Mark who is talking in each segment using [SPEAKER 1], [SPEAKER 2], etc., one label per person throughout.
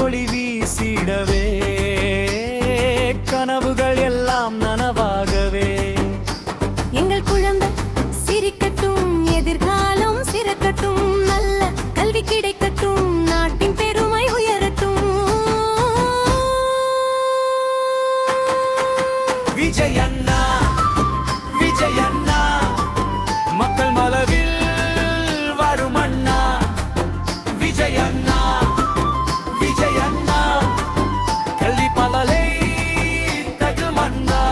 [SPEAKER 1] ஒளி வீசிடவே கனவுகள் எல்லாம் நனவாகவே
[SPEAKER 2] எங்கள் குழந்தை சிரிக்கட்டும், எதிர்காலம் சிறக்கட்டும், நல்ல கல்வி கிடைக்கட்டும், நாட்டின் பெருமை உயரட்டும்.
[SPEAKER 1] விஜயண்ணா விஜயண்ணா மக்கள் மனதில் வரும் அண்ணா. விஜயண்ணா விஜயண்ணா கல்வி பலலை தகும் அண்ணா.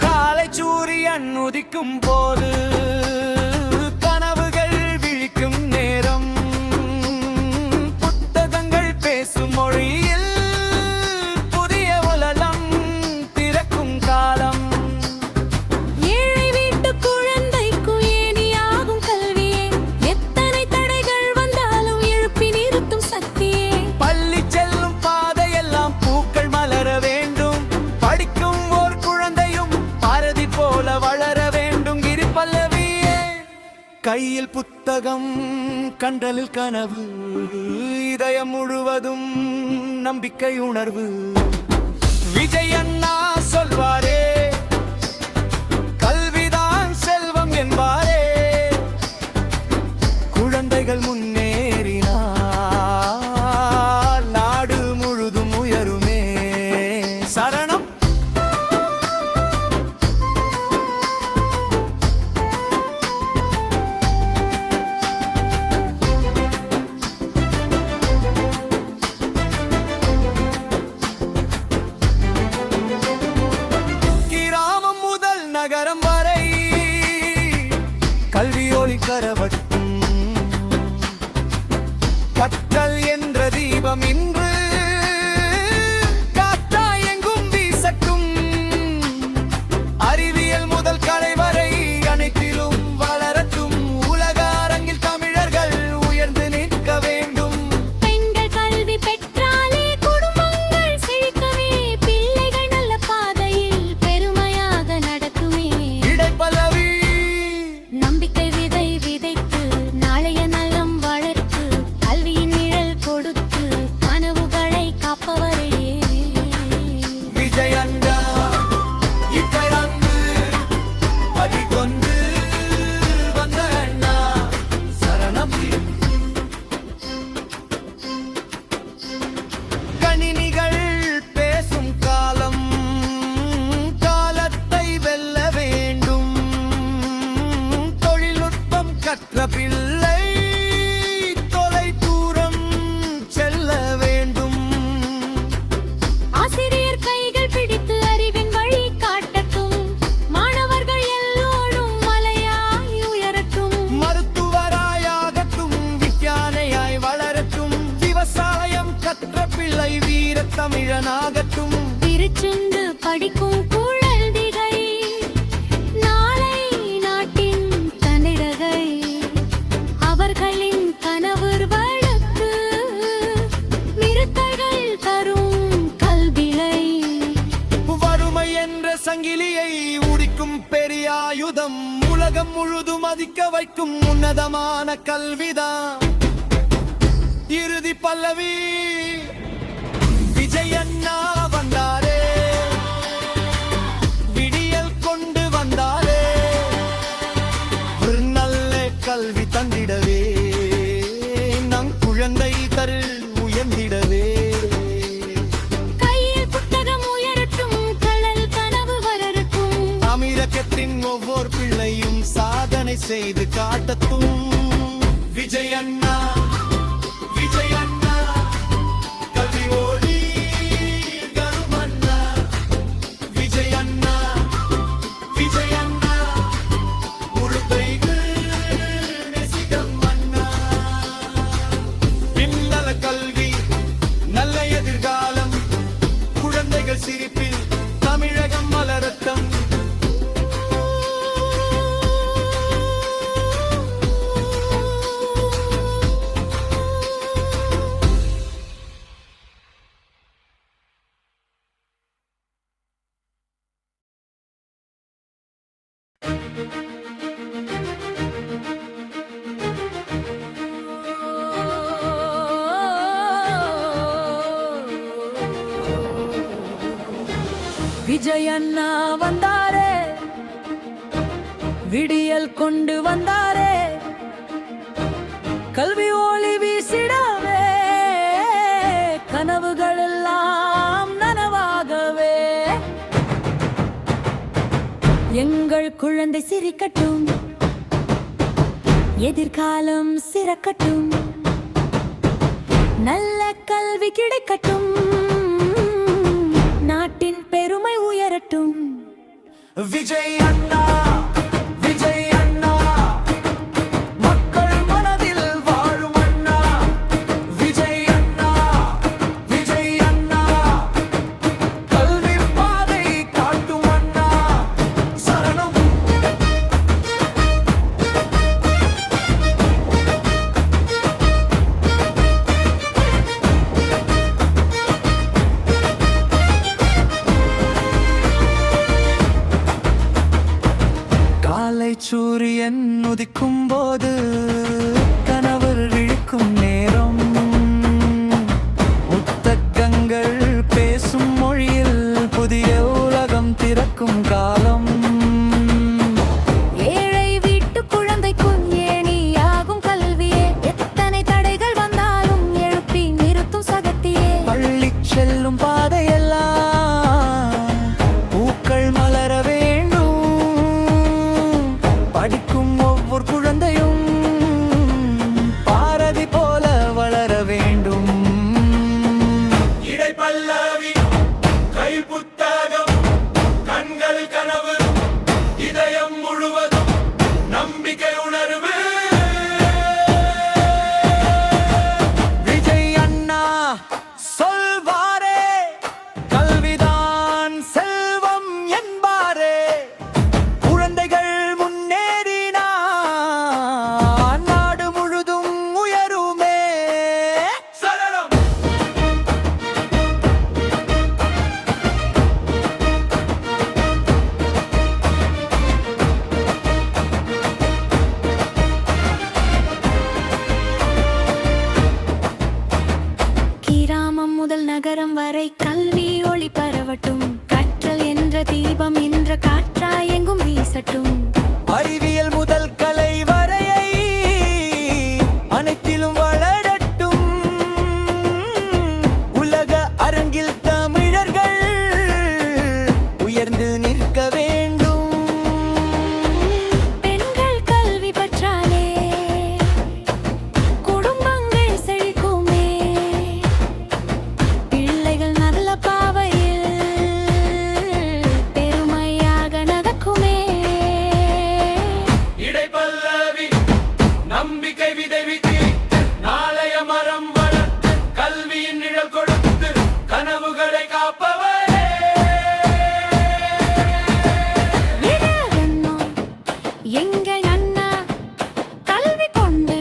[SPEAKER 1] காலை சூரியன் உதிக்கும் போது கனவுகள் விழிக்கும் நேரம், புத்தகங்கள் பேசும் மொழியில் புதிய உலகம் திறக்கும் காலம்.
[SPEAKER 2] ஏழை வீட்டு குழந்தைக்கு ஏணியாகும் கல்வியே, எத்தனை தடைகள் வந்தாலும் எழுப்பி நிறுத்தும் சக்தியே.
[SPEAKER 1] பள்ளி செல்லும் பாதையெல்லாம் பூக்கள் மலர வேண்டும், படிக்கும் ஓர் குழந்தையும் பாரதி போல வளர வேண்டும். கிரி பல்லவியே கையில் புத்தகம், கண்டலில் கனவு, இதயம் முழுவதும் நம்பிக்கை உணர்வு. விஜயண்ணா சொல்வாரே கல்விதான் செல்வம் என்பாரே. குழந்தைகள் முன்னேறினால் நாடு முழுதும் உயருமே. சரணம். கிராமம் முதல் நகரம் வரை கல்வி ஒளி கரவட்டும். கற்றல் என்ற தீபம் இன்று காற்றாய் எங்கும் வீசட்டும். அறிவியல் முதல் கலை வரை அனைத்திலும் வளரட்டும். உலக அரங்கில் தமிழர்கள் உயர்ந்து நிற்க வேண்டும்.
[SPEAKER 2] பெண்கள் கல்வி பெற்றாலே குடும்பங்கள் செழிக்கவே, பிள்ளைகள் நல்ல பாதையில் பெருமையாக நடக்குமே.
[SPEAKER 1] இடைப்பல்லவி
[SPEAKER 2] நம்பிக்கை விதை விதைத்து நாளைய நலம் வளர்த்து, கல்வியின் நிழல் கொடுத்து கனவுகளை காப்பவரே.
[SPEAKER 1] விஜயண்ணா இப்பறந்து படிக்கொண்டு வந்த அண்ணா. சரணம். கணினிகள் பேசும் காலம், காலத்தை வெல்ல வேண்டும். தொழில்நுட்பம் கற்ற பிள்ளை தொலை தூரம் செல்ல வேண்டும்.
[SPEAKER 2] ஆசிரியர் கைகள் பிடித்து அறிவின் வழி காட்டட்டும், மாணவர்கள் எல்லோரும் மலையாய் உயரட்டும்.
[SPEAKER 1] மருத்துவராயாகட்டும், விஞ்ஞானியாய் வளரட்டும். விவசாயம் கற்ற பிள்ளை வீர தமிழனாகட்டும்.
[SPEAKER 2] திருச்செந்து படிக்கும் குழந்தைகள் நாளை நாட்டின் தன்னிடகை, அவர்களின் கனவு வளர்த்து நிறுத்தங்கள் தரும் கல்விலை.
[SPEAKER 1] வறுமை என்ற சங்கிலியை உடிக்கும் பெரிய ஆயுதம், உலகம் முழுதும் மதிக்க வைக்கும் உன்னதமான கல்விதான். இறுதி பல்லவி விஜயண்ணா வந்தாரே, விடியல் கொண்டு வந்தாரே. ஒரு நல்ல கல்வி தந்திடவே, நம் குழந்தை தரு உயர்ந்திடவே.
[SPEAKER 2] கையில் புத்தகம் உயரட்டும், கடல் கனவு வளரட்டும்.
[SPEAKER 1] அமீரகத்தின் ஒவ்வொரு பிள்ளையும் சாதனை செய்து காட்டட்டும். விஜயண்ணா விஜயண்ணா கல்வி ஒளி தரும் அண்ணா. விஜயண்ணா விஜயண்ணா உழைப்பைகள் நேசிக்கும் அண்ணா. பின்னல கல்வி நல்ல எதிர்காலம், குழந்தைகள் சிரிப்பில் தமிழகம் மலரட்டும்.
[SPEAKER 3] விஜய் அண்ணா வந்தாரே, விடியல் கொண்டு வந்தாரே, கல்வி ஒளி வீசிடவே, கனவுகள் எல்லாம் நனவாகவே. எங்கள் குழந்தை சிரிக்கட்டும், எதிர்காலம் சிறக்கட்டும், நல்ல கல்வி கிடைக்கட்டும், நாட்டின் பெருமை உயரட்டும்.
[SPEAKER 1] விஜய் அண்ணா, விஜய் அண்ணா, மக்கள் மனதில் வாழும் அண்ணா. விஜய் அண்ணா, விஜய் அண்ணா, கல்வி பாதை காட்டும் அண்ணா. சரணம். காலை சூரியன் உதிக்கும் போது கனவு விழிக்கும் நேரம், புத்தகங்கள் பேசும் மொழியில் புதிய உலகம் திறக்கும் காலம்.
[SPEAKER 2] ஏழை வீட்டு குழந்தைக்கும் ஏணியாகும் கல்வியே, எத்தனை தடைகள் வந்தாலும் எழுப்பி நிறுத்தும் சகத்தியே.
[SPEAKER 1] பள்ளி செல்லும் பாதையெல்லாம் பூக்கள் மலர வேண்டும், படிக்கும் ஒவ்வொரு குழந்தையும் பாரதி போல வளர வேண்டும்.
[SPEAKER 4] இடைப்பல்லவி, கை புத்தகம், கண்கள் கனவு, இதயம் முழுவதும் நம்பிக்கை உணர்வு.
[SPEAKER 1] விஜய் அண்ணா சொல்வாரே, கல்விதான் செல்வம் என்பாரே. குழந்தைகள் முன்னேறினா நாடு முழுதும் உயருமே.
[SPEAKER 4] சரணம்.
[SPEAKER 2] கிராமம் முதல் நகரம் வரை கல்வி ஒளி பரவட்டும், கற்றல் என்ற தீபம் என்ற காற்றாய் எங்கும் வீசட்டும்.
[SPEAKER 1] அறிவியல் முதல் கலை வரையை அனைத்திலும் வளரட்டும், உலக அரங்கில் தமிழர்கள் உயர்ந்து நிற்க வேண்டும்.
[SPEAKER 2] பெண்கள் கல்வி பற்றாலே குடும்பங்கள் செழிக்குமே, பிள்ளைகள் நல்ல பாவையில் பெருமையாக நடக்குமே.
[SPEAKER 4] இடைப்பல்லவி, நம்பிக்கை விதைவித்து, நாளைய மரம் வளர்த்து, கல்வியின் நிழல் கொடுத்து, கனவுகளை காப்பவரே.
[SPEAKER 2] விஜயண்ணா, எங்கள் அண்ணா, கல்வி கொண்டு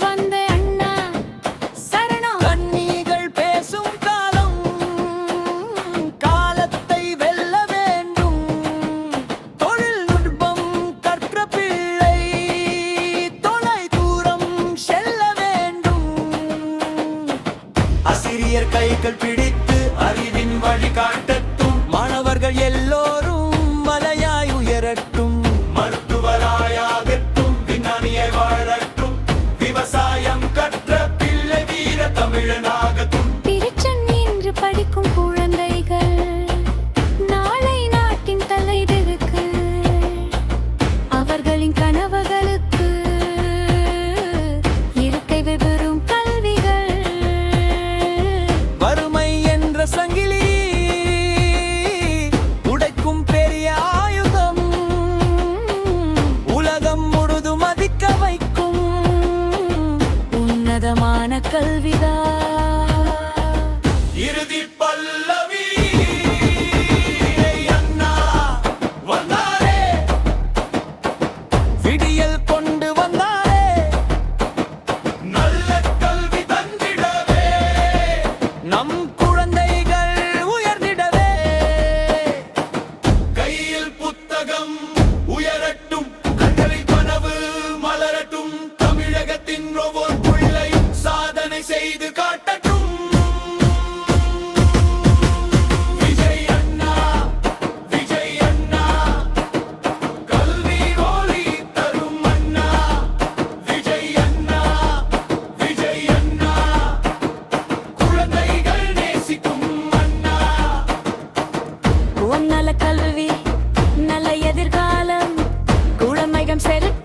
[SPEAKER 2] வந்த அண்ணா. சரணம்.
[SPEAKER 1] கன்னிகள் பேசும் காலம், காலத்தை வெல்ல வேண்டும். தொழில்நுட்பம் கற்ற பிள்ளை தொலை தூரம் செல்ல வேண்டும். ஆசிரியர் கைகள் பிடித்து அறிவின் வழி காட்டட்டும், மாணவர்கள் எல்லோரும் மலையாய் உயரட்டும்.
[SPEAKER 4] மருத்துவராயாகட்டும், விஞ்ஞானியாய் வாழட்டும், விவசாயம் கற்ற பிள்ளை வீர தமிழனாகட்டும்.
[SPEAKER 2] பிரிச்சன் என்று படிக்கும் குழந்தைகள் நாளை நாட்டின் தலைவிருக்கு, அவர்களின் கனவுகளுக்கு இருக்கை வெறும் கல்விகள்.
[SPEAKER 1] வறுமை என்ற சங்கிலி உடைக்கும் பெரிய ஆயுதம், உலகம் முழுதும் மதிக்க வைக்கும்
[SPEAKER 2] உன்னதமான கல்விதான்.
[SPEAKER 4] இறுதி பல்லவி, விஜய் அண்ணா வந்தாரே,
[SPEAKER 1] விடியல் கொண்டு வந்தாரே,
[SPEAKER 4] நல்ல கல்வி தந்திடவே,
[SPEAKER 1] நம் குழந்தைகள் உயர்ந்திடவே.
[SPEAKER 4] கையில் புத்தகம் உயரட்டும், கண்களில் கனவு மலரட்டும், தமிழகத்தின் ஒவ்வொரு பிள்ளையும் சாதனை செய்து காட்ட
[SPEAKER 2] நல்ல கல்வி நல்ல எதிர்காலம் குழமைகம் செலுத்த